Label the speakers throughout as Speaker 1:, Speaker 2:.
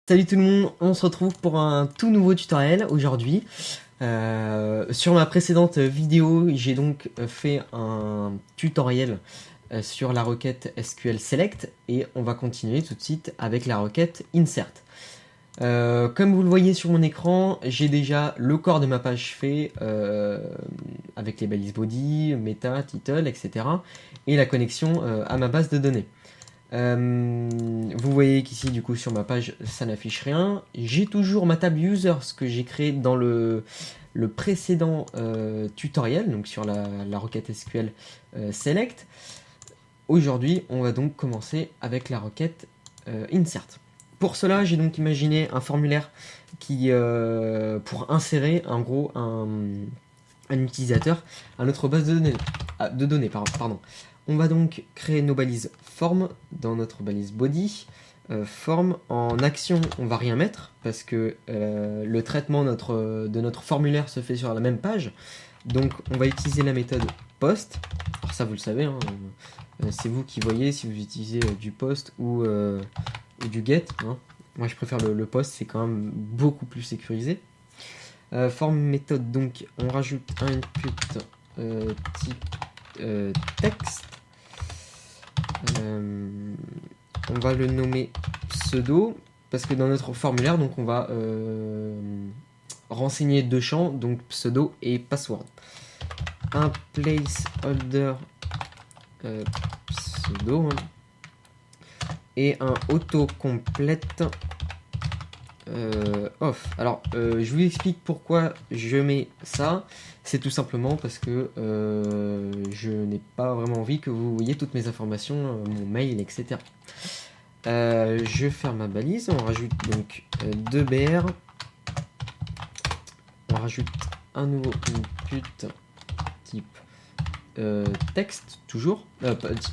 Speaker 1: Salut tout le monde, on se retrouve pour un tout nouveau tutoriel aujourd'hui. Sur ma précédente vidéo, j'ai donc fait un tutoriel sur la requête SQL Select et on va continuer tout de suite avec la requête Insert. Comme vous le voyez sur mon écran, j'ai déjà le corps de ma page fait avec les balises body, meta, title, etc. et la connexion à ma base de données. Vous voyez qu'ici du coup sur ma page ça n'affiche rien. J'ai toujours ma table users que j'ai créée dans le précédent tutoriel, donc sur la requête SQL select. Aujourd'hui on va donc commencer avec la requête insert. Pour cela j'ai donc imaginé un formulaire qui pour insérer en gros un utilisateur à notre base de données. Pardon. On va donc créer nos balises form dans notre balise body. Form en action, on va rien mettre parce que le traitement de notre formulaire se fait sur la même page. Donc on va utiliser la méthode post. Alors ça vous le savez, hein, c'est vous qui voyez si vous utilisez du post ou du get. Hein. Moi je préfère le post, c'est quand même beaucoup plus sécurisé. Form méthode, donc on rajoute un input type texte. On va le nommer pseudo parce que dans notre formulaire donc on va renseigner deux champs, donc pseudo et password. Un placeholder pseudo et un autocomplete off. Alors je vous explique pourquoi je mets ça. C'est tout simplement parce que je n'ai pas vraiment envie que vous voyez toutes mes informations, mon mail, etc. Je ferme ma balise, on rajoute donc 2 BR. On rajoute un nouveau input type texte, toujours.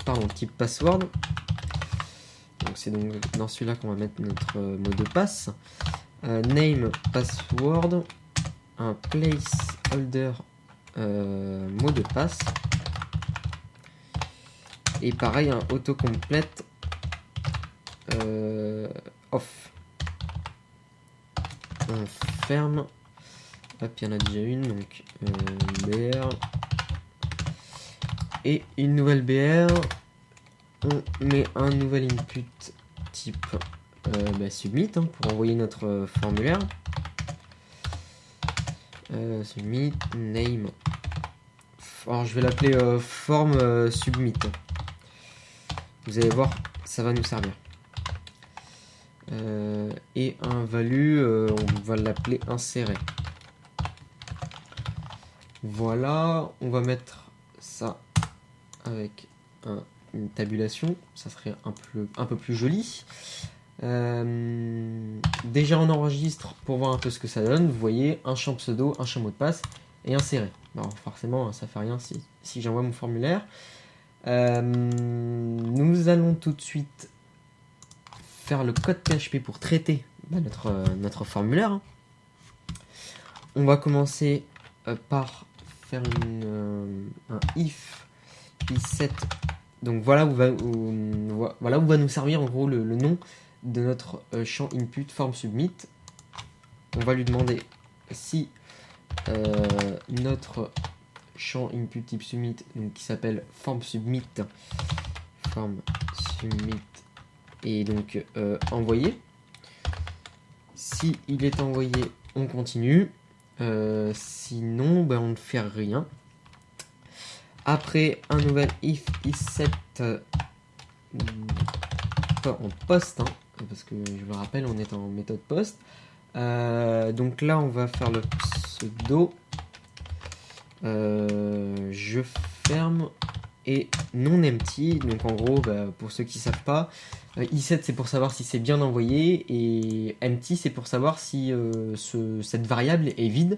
Speaker 1: Pardon, type password. Donc c'est donc dans celui-là qu'on va mettre notre mot de passe. Name password, un placeholder mot de passe et pareil un autocomplete off. On ferme. Hop, il y en a déjà une, donc BR et une nouvelle BR. On met un nouvel input type submit hein, pour envoyer notre formulaire. Submit name. Alors je vais l'appeler form submit. Vous allez voir, ça va nous servir. Et un value, on va l'appeler insérer. Voilà, on va mettre ça avec une tabulation, ça serait un peu plus joli. Déjà on enregistre pour voir un peu ce que ça donne. Vous voyez un champ pseudo, un champ mot de passe et insérer. Alors forcément ça fait rien si j'envoie mon formulaire. Nous allons tout de suite faire le code PHP pour traiter notre formulaire. On va commencer par faire un if set. Donc voilà où va nous servir en gros le nom de notre champ input form submit. On va lui demander si notre champ input type submit, donc qui s'appelle form submit est donc envoyé. Si il est envoyé, on continue. Sinon, on ne fait rien. Après, un nouvel if set en post, hein, parce que je vous le rappelle, on est en méthode post. Donc là, on va faire le pseudo. Je ferme et non empty. Donc en gros, pour ceux qui ne savent pas, i7 c'est pour savoir si c'est bien envoyé et empty c'est pour savoir si cette variable est vide.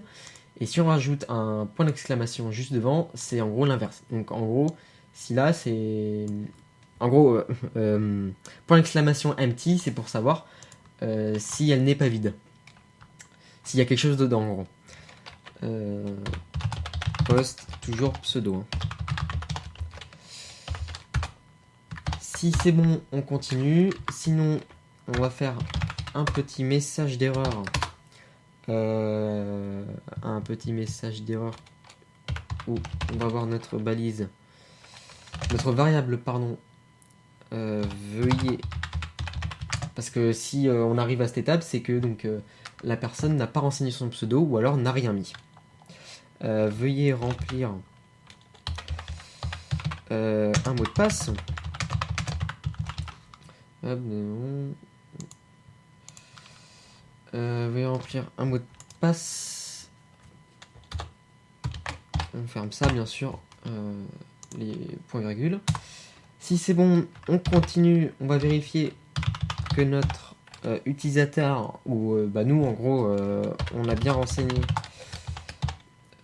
Speaker 1: Et si on rajoute un point d'exclamation juste devant, c'est en gros l'inverse. Donc en gros, si là c'est... En gros, point d'exclamation empty, c'est pour savoir si elle n'est pas vide. S'il y a quelque chose dedans, en gros. Post, toujours pseudo. Hein. Si c'est bon, on continue. Sinon, on va faire un petit message d'erreur. Un petit message d'erreur où on va voir notre balise, notre variable, pardon. Veuillez, parce que si on arrive à cette étape, c'est que donc la personne n'a pas renseigné son pseudo ou alors n'a rien mis. Veuillez remplir un mot de passe. Veuillez remplir un mot de passe. On ferme ça, bien sûr, les points virgules. Si c'est bon, on continue. On va vérifier que notre utilisateur, ou nous en gros, on a bien renseigné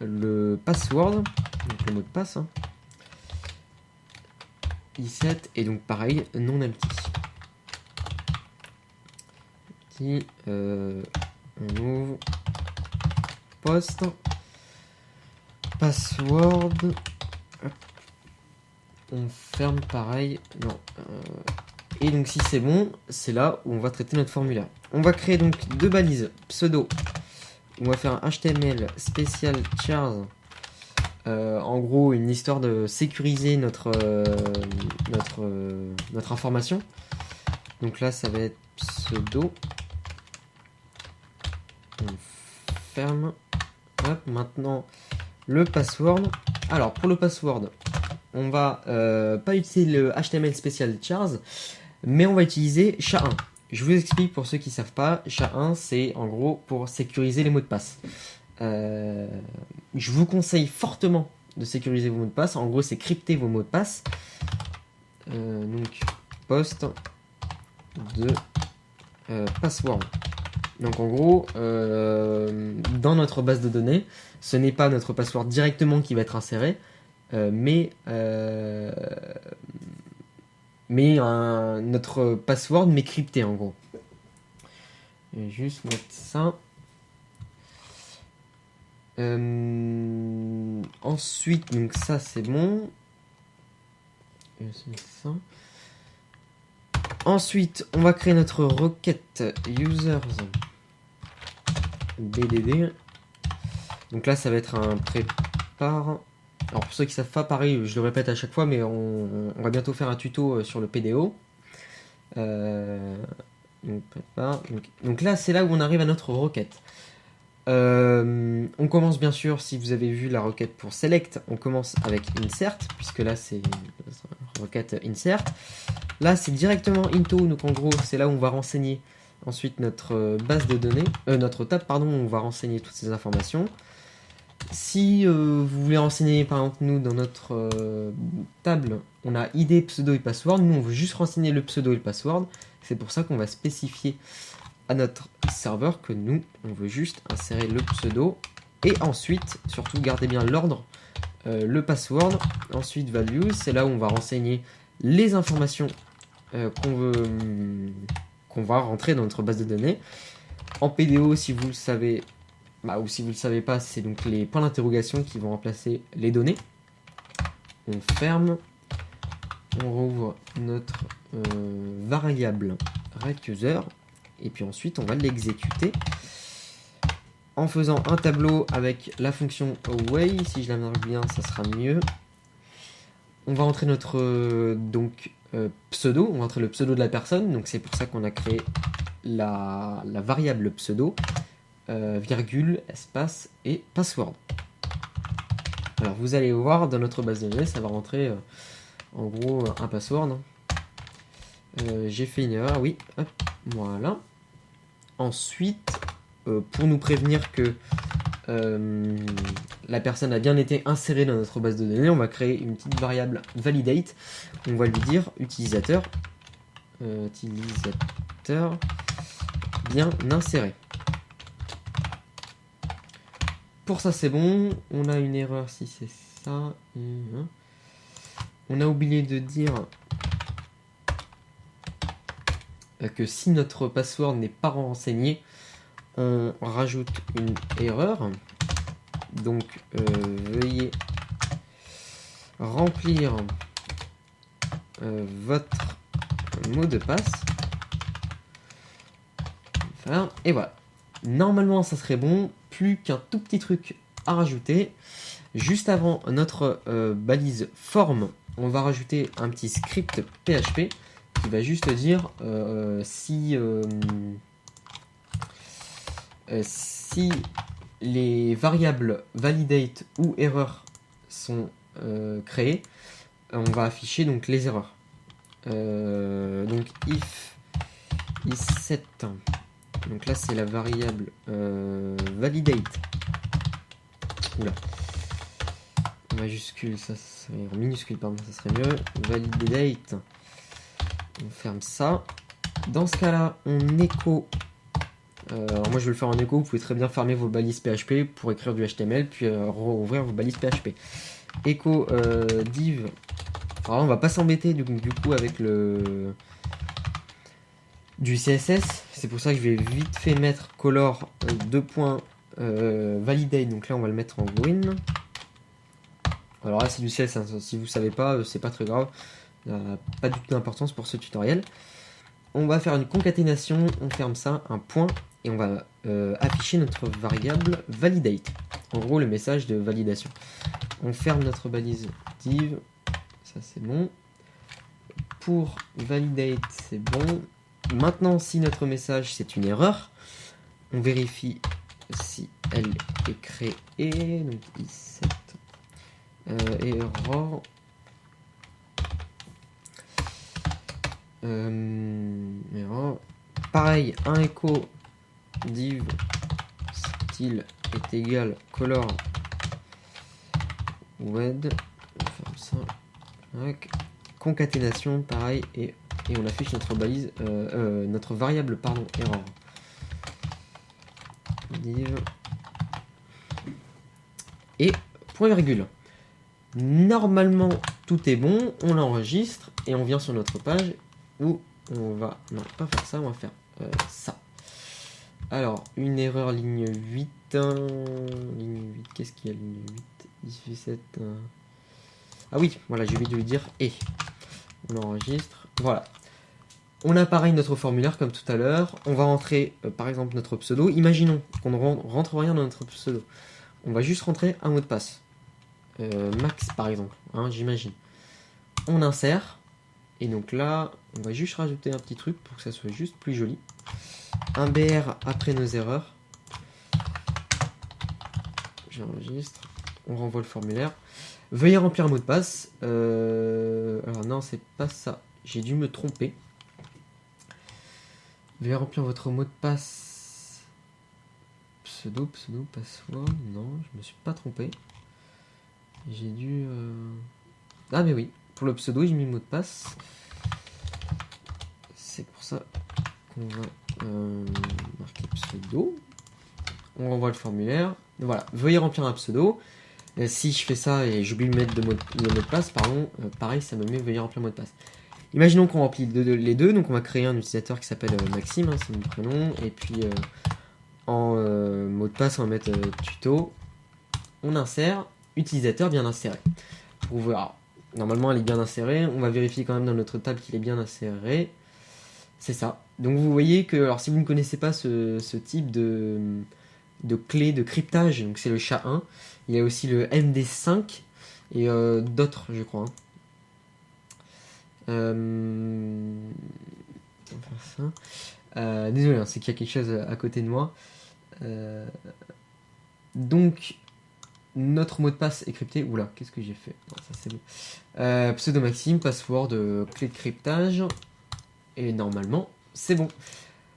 Speaker 1: le password, donc le mot de passe. i7, et donc pareil, non empty. On ouvre post password, hop. On ferme pareil, non. Et donc si c'est bon, c'est là où on va traiter notre formulaire. On va créer donc deux balises pseudo. On va faire un HTML spécial chars. En gros, une histoire de sécuriser notre information. Donc là, ça va être pseudo. On ferme. Hop, maintenant, le password. Alors, pour le password, on va pas utiliser le HTML spécial chars, mais on va utiliser SHA-1. Je vous explique pour ceux qui ne savent pas. SHA-1, c'est en gros pour sécuriser les mots de passe. Je vous conseille fortement de sécuriser vos mots de passe. En gros, c'est crypter vos mots de passe. Donc, post de password. Donc, en gros, dans notre base de données, ce n'est pas notre password directement qui va être inséré, mais notre password mais crypté en gros. Je vais juste mettre ça. Ensuite, donc ça c'est bon. Ça. Ensuite, on va créer notre requête users bdd. Donc là, ça va être un prépare. Alors pour ceux qui savent pas, pareil, je le répète à chaque fois, mais on va bientôt faire un tuto sur le PDO. Donc là, c'est là où on arrive à notre requête. On commence bien sûr, si vous avez vu la requête pour select, on commence avec insert, puisque là c'est requête insert. Là c'est directement into, donc en gros c'est là où on va renseigner ensuite notre base de données, notre table pardon, où on va renseigner toutes ces informations. Si vous voulez renseigner par exemple nous dans notre table, on a ID, pseudo et password, nous on veut juste renseigner le pseudo et le password, c'est pour ça qu'on va spécifier à notre serveur que nous on veut juste insérer le pseudo et ensuite surtout gardez bien l'ordre, le password, ensuite value, c'est là où on va renseigner les informations qu'on va rentrer dans notre base de données. En PDO, si vous le savez, ou si vous le savez pas, c'est donc les points d'interrogation qui vont remplacer les données. On ferme, on rouvre notre variable requUser. Et puis ensuite, on va l'exécuter en faisant un tableau avec la fonction away. Si je la marque bien, ça sera mieux. On va entrer notre pseudo. On va entrer le pseudo de la personne. Donc c'est pour ça qu'on a créé la variable pseudo, virgule, espace et password. Alors vous allez voir dans notre base de données, ça va rentrer en gros un password. J'ai fait une erreur, oui. Hop, voilà. Ensuite, pour nous prévenir que la personne a bien été insérée dans notre base de données, on va créer une petite variable validate. On va lui dire utilisateur bien inséré. Pour ça, c'est bon. On a une erreur si c'est ça. On a oublié de dire que si notre password n'est pas renseigné, on rajoute une erreur. Donc veuillez remplir votre mot de passe. faire. Et voilà. Normalement, ça serait bon. Plus qu'un tout petit truc à rajouter. Juste avant notre balise forme, on va rajouter un petit script PHP qui va juste dire si les variables validate ou erreur sont créées, on va afficher donc les erreurs. Donc if is7, donc là c'est la variable validate. Oula. En majuscule, ça serait en minuscule, pardon, ça serait mieux. Validate. On ferme ça. Dans ce cas-là, on écho. Alors moi je vais le faire en écho. Vous pouvez très bien fermer vos balises PHP pour écrire du HTML, puis rouvrir vos balises PHP. Echo div. Alors on va pas s'embêter du coup avec du CSS. C'est pour ça que je vais vite fait mettre color validate. Donc là on va le mettre en green. Alors là c'est du CSS, hein. Si vous savez pas, c'est pas très grave, pas du tout d'importance pour ce tutoriel. On va faire une concaténation, on ferme ça, un point, et on va afficher notre variable validate. En gros le message de validation. On ferme notre balise div, ça c'est bon. Pour validate c'est bon. Maintenant si notre message c'est une erreur, on vérifie si elle est créée, donc i7. Error. Error. Pareil, un echo div style est égal color wed. On ferme ça. Avec concaténation, pareil, et on affiche notre balise, notre variable, pardon, error. Div et point virgule. Normalement tout est bon, on l'enregistre et on vient sur notre page où on va, non pas faire ça, on va faire ça. Alors une erreur ligne 8, ligne 8, qu'est-ce qu'il y a ligne 8, il fait 7, ah oui, voilà, j'ai oublié de lui dire et on enregistre, voilà. On a pareil notre formulaire comme tout à l'heure, on va rentrer par exemple notre pseudo, imaginons qu'on ne rentre rien dans notre pseudo, on va juste rentrer un mot de passe. Max par exemple, hein, j'imagine. On insère, et donc là, on va juste rajouter un petit truc pour que ça soit juste plus joli. Un BR après nos erreurs. J'enregistre, on renvoie le formulaire. Veuillez remplir un mot de passe. Alors non, c'est pas ça, j'ai dû me tromper. Veuillez remplir votre mot de passe. Pseudo, password, non, je me suis pas trompé. J'ai dû... Ah mais oui, pour le pseudo j'ai mis le mot de passe. C'est pour ça qu'on va marquer pseudo. On renvoie le formulaire. Voilà, veuillez remplir un pseudo. Si je fais ça et j'oublie de mettre le mot de passe, pardon, pareil ça me met veuillez remplir le mot de passe. Imaginons qu'on remplit les deux, donc on va créer un utilisateur qui s'appelle Maxime, hein, c'est mon prénom, et puis en mot de passe on va mettre tuto. On insère. Utilisateur bien inséré. Pour voir, normalement elle est bien insérée, on va vérifier quand même dans notre table qu'il est bien inséré. C'est ça. Donc vous voyez que, alors si vous ne connaissez pas ce type de clé de cryptage, donc c'est le SHA-1, il y a aussi le MD5 et d'autres je crois. On va faire ça. Désolé, hein, c'est qu'il y a quelque chose à côté de moi. Donc notre mot de passe est crypté. Oula, qu'est-ce que j'ai fait? Non, ça c'est bon. Pseudo Maxime, password, clé de cryptage. Et normalement, c'est bon.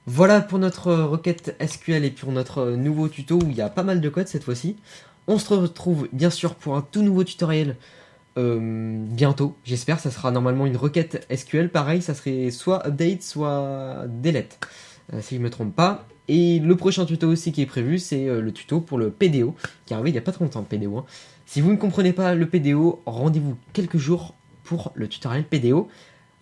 Speaker 1: Voilà pour notre requête SQL et pour notre nouveau tuto où il y a pas mal de code cette fois-ci. On se retrouve bien sûr pour un tout nouveau tutoriel bientôt. J'espère, ça sera normalement une requête SQL. Pareil, ça serait soit update, soit delete. Si je ne me trompe pas. Et le prochain tuto aussi qui est prévu, c'est le tuto pour le PDO, qui est arrivé il n'y a pas trop longtemps, le PDO. Hein. Si vous ne comprenez pas le PDO, rendez-vous quelques jours pour le tutoriel PDO.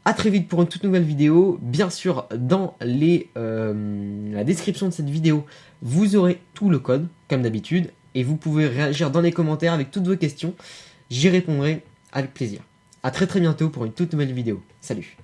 Speaker 1: A très vite pour une toute nouvelle vidéo. Bien sûr, dans la description de cette vidéo, vous aurez tout le code, comme d'habitude. Et vous pouvez réagir dans les commentaires avec toutes vos questions. J'y répondrai avec plaisir. A très bientôt pour une toute nouvelle vidéo. Salut!